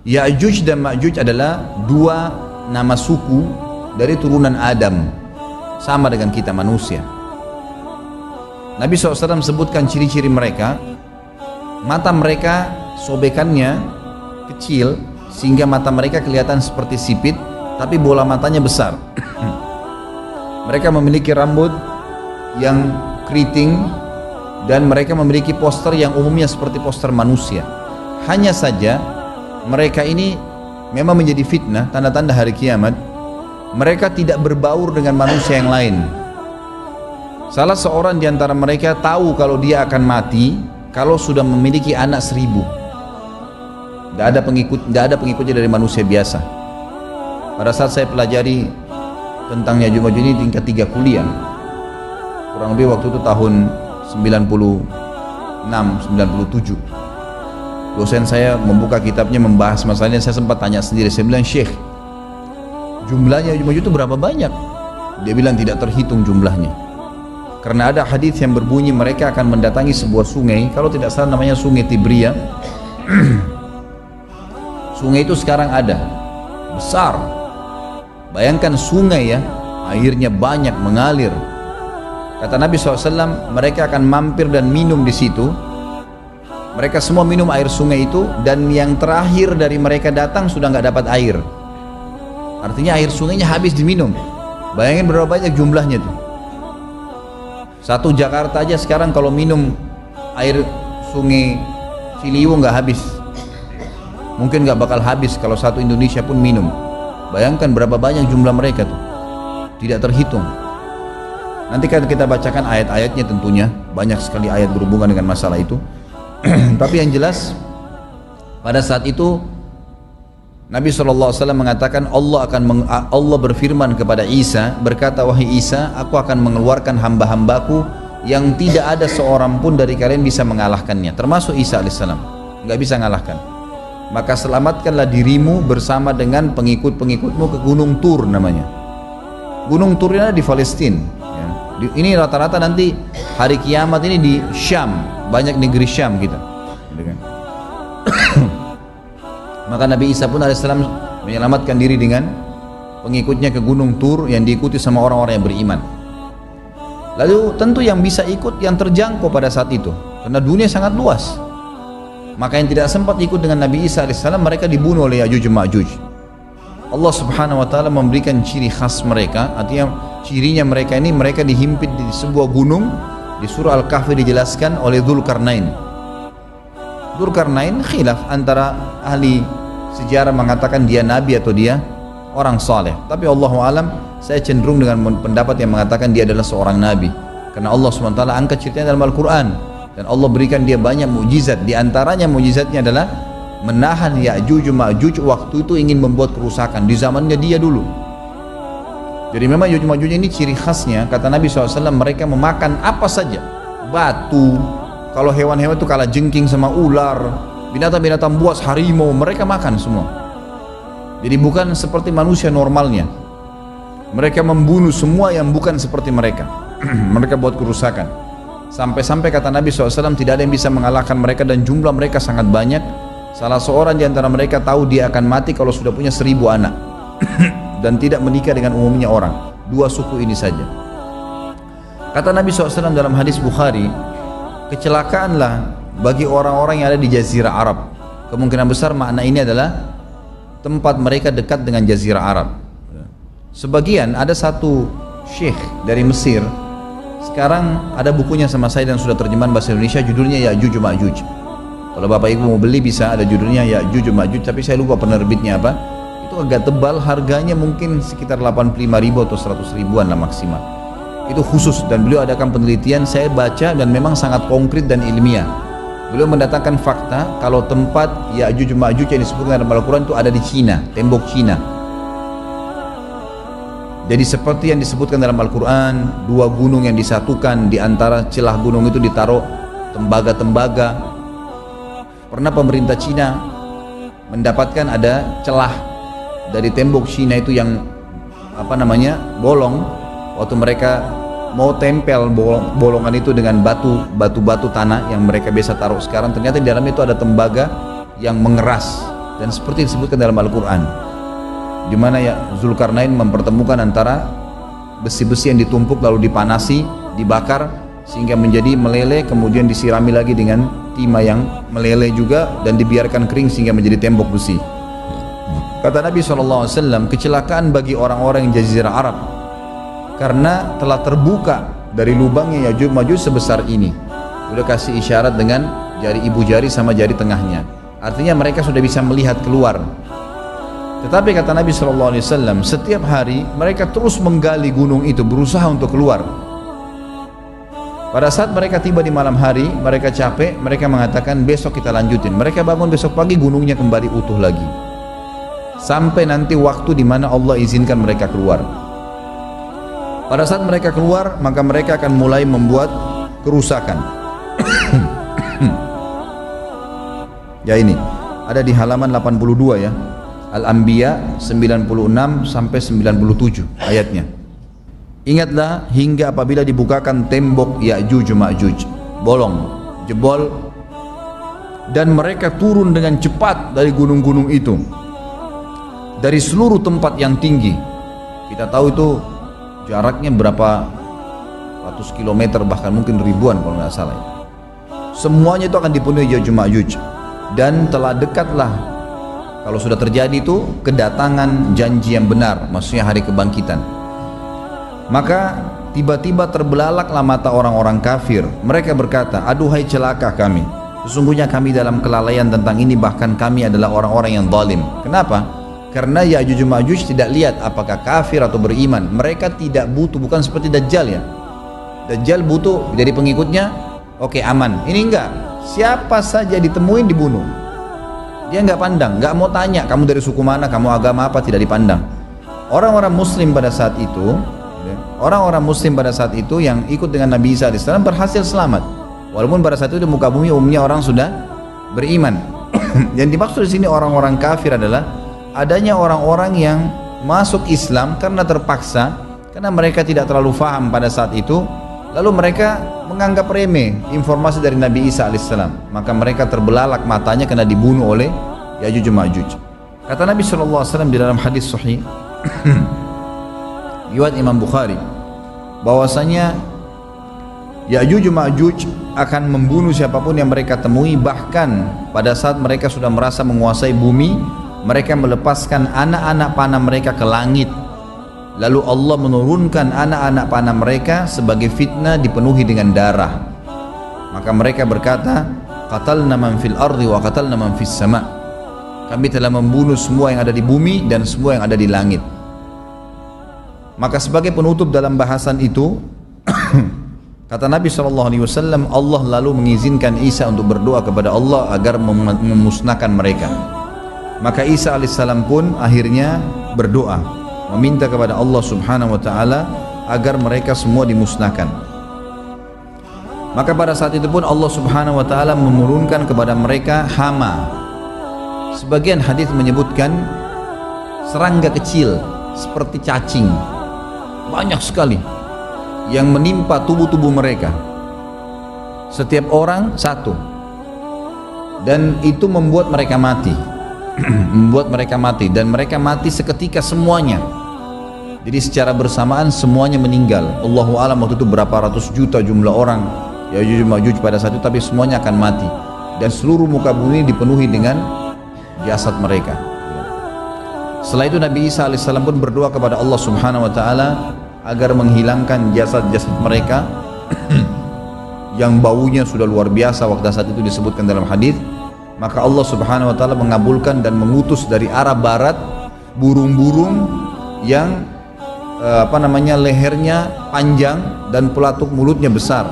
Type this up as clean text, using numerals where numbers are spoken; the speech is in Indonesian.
Ya'juj dan Ma'juj adalah dua nama suku dari turunan Adam, sama dengan kita manusia. Nabi SAW sebutkan ciri-ciri mereka. Mata mereka sobekannya kecil sehingga mata mereka kelihatan seperti sipit, tapi bola matanya besar. Mereka memiliki rambut yang keriting dan mereka memiliki poster yang umumnya seperti poster manusia. Hanya saja mereka ini memang menjadi fitnah, tanda-tanda hari kiamat. Mereka tidak berbaur dengan manusia yang lain. Salah seorang di antara mereka tahu kalau dia akan mati kalau sudah memiliki anak 1000. Tidak ada pengikutnya dari manusia biasa. Pada saat saya pelajari tentang Ya'juj Ma'juj ini tingkat 3 kuliah, kurang lebih waktu itu tahun 96, 97, dosen saya membuka kitabnya membahas masalahnya. Saya sempat tanya sendiri, saya bilang, Syekh, jumlahnya Ya'juj Ma'juj itu berapa banyak? Dia bilang tidak terhitung jumlahnya, karena ada hadis yang berbunyi mereka akan mendatangi sebuah sungai, kalau tidak salah namanya sungai Tibria. Sungai itu sekarang ada, besar. Bayangkan sungai ya, airnya banyak mengalir. Kata Nabi SAW, mereka akan mampir dan minum di situ. Mereka semua minum air sungai itu, dan yang terakhir dari mereka datang sudah nggak dapat air. Artinya air sungainya habis diminum. Bayangin berapa banyak jumlahnya tuh. Satu Jakarta aja sekarang kalau minum air sungai Ciliwung nggak habis. Mungkin nggak bakal habis kalau satu Indonesia pun minum. Bayangkan berapa banyak jumlah mereka tuh, tidak terhitung. Nanti kan kita bacakan ayat-ayatnya, tentunya banyak sekali ayat berhubungan dengan masalah itu. Tapi yang jelas pada saat itu Nabi SAW mengatakan Allah berfirman kepada Isa, berkata, wahai Isa, aku akan mengeluarkan hamba-hambaku yang tidak ada seorang pun dari kalian bisa mengalahkannya, termasuk Isa alaihissalam, nggak bisa mengalahkan. Maka selamatkanlah dirimu bersama dengan pengikut-pengikutmu ke Gunung Tur namanya. Gunung Tur ini ada di Palestina ya. Ini rata-rata nanti hari kiamat ini di Syam, banyak negeri Syam kita gitu kan. Maka Nabi Isa pun alaihissalam menyelamatkan diri dengan pengikutnya ke Gunung Tur yang diikuti sama orang-orang yang beriman. Lalu tentu yang bisa ikut yang terjangkau pada saat itu, karena dunia sangat luas. Maka yang tidak sempat ikut dengan Nabi Isa alaihissalam, mereka dibunuh oleh Ya'juj Ma'juj. Allah subhanahu wa ta'ala memberikan ciri khas mereka, artinya cirinya mereka ini, mereka dihimpit di sebuah gunung. Di surah Al-Kahfi dijelaskan oleh Dzulkarnain. Dzulkarnain khilaf antara ahli sejarah mengatakan dia nabi atau dia orang saleh. Tapi Allahu alam, saya cenderung dengan pendapat yang mengatakan dia adalah seorang nabi, karena Allah subhanahu wa ta'ala angkat ceritanya dalam Al-Quran. Dan Allah berikan dia banyak mukjizat. Di antaranya mukjizatnya adalah menahan Ya'juj Ma'juj waktu itu ingin membuat kerusakan di zamannya dia dulu. Jadi memang Ya'juj Ma'juj ini ciri khasnya, kata Nabi SAW, mereka memakan apa saja, batu. Kalau hewan-hewan itu kalah jengking sama ular, binatang-binatang buas, harimau, mereka makan semua. Jadi bukan seperti manusia normalnya. Mereka membunuh semua yang bukan seperti mereka. Mereka buat kerusakan. Sampai-sampai kata Nabi SAW, tidak ada yang bisa mengalahkan mereka, dan jumlah mereka sangat banyak. Salah seorang di antara mereka tahu dia akan mati kalau sudah punya 1000 anak dan tidak menikah dengan umumnya orang. 2 suku ini saja. Kata Nabi SAW dalam hadis Bukhari, kecelakaanlah bagi orang-orang yang ada di Jazirah Arab. Kemungkinan besar makna ini adalah tempat mereka dekat dengan Jazirah Arab. Sebagian, ada satu syekh dari Mesir, sekarang ada bukunya sama saya dan sudah terjemahan bahasa Indonesia, judulnya Ya'juj Ma'juj. Kalau Bapak Ibu mau beli bisa, ada judulnya Ya'juj Ma'juj, tapi saya lupa penerbitnya apa. Itu agak tebal, harganya mungkin sekitar 85.000 atau 100 ribuan lah maksimal. Itu khusus, dan beliau adakan penelitian, saya baca, dan memang sangat konkret dan ilmiah. Beliau mendatangkan fakta kalau tempat Ya'juj Ma'juj yang disebutkan dalam Al-Quran itu ada di Cina, tembok Cina. Jadi seperti yang disebutkan dalam Al-Quran, 2 gunung yang disatukan, di antara celah gunung itu ditaruh tembaga-tembaga. Pernah pemerintah Cina mendapatkan ada celah dari tembok Cina itu yang bolong. Waktu mereka mau tempel bolongan itu dengan batu-batu tanah yang mereka biasa taruh sekarang, ternyata di dalamnya itu ada tembaga yang mengeras. Dan seperti disebutkan dalam Al-Quran, di mana ya Zulkarnain mempertemukan antara besi-besi yang ditumpuk lalu dipanasi, dibakar sehingga menjadi meleleh, kemudian disirami lagi dengan timah yang meleleh juga dan dibiarkan kering sehingga menjadi tembok besi. Kata Nabi SAW, kecelakaan bagi orang-orang yang Jazirah Arab karena telah terbuka dari lubangnya Yajuj Majuj sebesar ini. Udah kasih isyarat dengan jari ibu jari sama jari tengahnya, artinya mereka sudah bisa melihat keluar. Tetapi kata Nabi SAW, setiap hari mereka terus menggali gunung itu, berusaha untuk keluar. Pada saat mereka tiba di malam hari, mereka capek, mereka mengatakan besok kita lanjutin. Mereka bangun besok pagi, gunungnya kembali utuh lagi. Sampai nanti waktu di mana Allah izinkan mereka keluar. Pada saat mereka keluar, maka mereka akan mulai membuat kerusakan. Ya ini, ada di halaman 82 ya. Al-Anbiya 96 sampai 97 ayatnya. Ingatlah hingga apabila dibukakan tembok Ya'juj Ma'juj, bolong, jebol, dan mereka turun dengan cepat dari gunung-gunung itu, dari seluruh tempat yang tinggi. Kita tahu itu jaraknya berapa ratus kilometer, bahkan mungkin ribuan kalau nggak salah. Semuanya itu akan dipenuhi Ya'juj Ma'juj, dan telah dekatlah, kalau sudah terjadi itu, kedatangan janji yang benar, maksudnya hari kebangkitan. Maka tiba-tiba terbelalaklah mata orang-orang kafir. Mereka berkata, aduhai celaka kami, sesungguhnya kami dalam kelalaian tentang ini, bahkan kami adalah orang-orang yang zalim. Kenapa? Karena Ya'juj Ma'juj tidak lihat apakah kafir atau beriman. Mereka tidak butuh, bukan seperti Dajjal ya. Dajjal butuh jadi pengikutnya, oke, aman. Ini enggak, siapa saja ditemuin dibunuh. Dia nggak pandang, nggak mau tanya kamu dari suku mana, kamu agama apa, tidak dipandang. Orang-orang muslim pada saat itu, yang ikut dengan Nabi Isa AS berhasil selamat, walaupun pada saat itu di muka bumi umumnya orang sudah beriman. Yang dimaksud di sini orang-orang kafir adalah adanya orang-orang yang masuk Islam karena terpaksa, karena mereka tidak terlalu faham pada saat itu, lalu mereka menganggap remeh informasi dari Nabi Isa AS, maka mereka terbelalak matanya karena dibunuh oleh Ya'juj Ma'juj. Kata Nabi SAW di dalam hadis sahih riwayat Imam Bukhari, bahwasanya Ya'juj Ma'juj akan membunuh siapapun yang mereka temui. Bahkan pada saat mereka sudah merasa menguasai bumi, mereka melepaskan anak-anak panah mereka ke langit. Lalu Allah menurunkan anak-anak panah mereka sebagai fitnah, dipenuhi dengan darah. Maka mereka berkata, qatalna man fil ardi wa qatalna man fis sama. Kami telah membunuh semua yang ada di bumi dan semua yang ada di langit. Maka sebagai penutup dalam bahasan itu, kata Nabi SAW, Allah lalu mengizinkan Isa untuk berdoa kepada Allah agar memusnahkan mereka. Maka Isa alaihissalam pun akhirnya berdoa, meminta kepada Allah Subhanahu wa Ta'ala agar mereka semua dimusnahkan. Maka pada saat itu pun Allah Subhanahu wa Ta'ala menurunkan kepada mereka hama. Sebagian hadis menyebutkan serangga kecil seperti cacing, banyak sekali yang menimpa tubuh-tubuh mereka, setiap orang satu, dan itu membuat mereka mati. Dan mereka mati seketika semuanya. Jadi secara bersamaan semuanya meninggal. Allahu a'lam waktu itu berapa ratus juta jumlah orang Ya'juj Ma'juj pada saat itu, tapi semuanya akan mati dan seluruh muka bumi dipenuhi dengan jasad mereka. Setelah itu Nabi Isa alaihissalam pun berdoa kepada Allah Subhanahu wa Ta'ala agar menghilangkan jasad-jasad mereka yang baunya sudah luar biasa waktu saat itu disebutkan dalam hadis. Maka Allah Subhanahu wa Ta'ala mengabulkan dan mengutus dari arah barat burung-burung yang lehernya panjang dan pelatuk mulutnya besar.